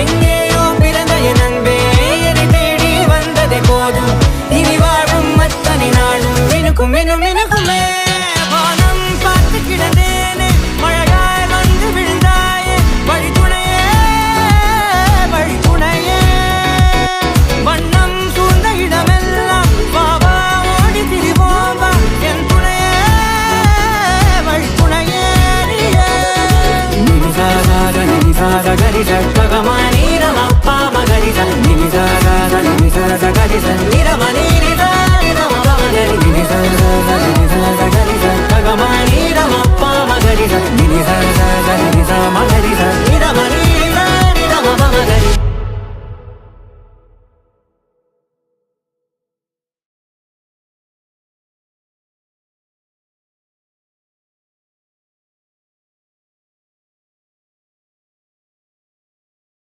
எங்கேயோ பிறந்த என் அன்பே என்னை தேடி வந்ததே போதும். இனி வாழும் அத்தனை நாளும் மினுக்கும் மினும் மினுக்குமே. வானம் பார்த்து கிடந்தேனே மழையாய் வந்து விழுந்தாயே வழித்துணையே வழித்துணையே. வண்ணம் சூழ்ந்த இடமெல்லாம் பாவா ஓடி திரிவோம் வா என் துணையே வழித்துணையே. நினிசாக நினிசாக கரிச ககமானி ரமப்பா மகரிச நினிசாக நினிசாக கரிச நிரமணி நிதா நிரமப மகரி நினிசாக நினிசாக கரிச ககமானி ரமப்பா மகரிச நினிசாக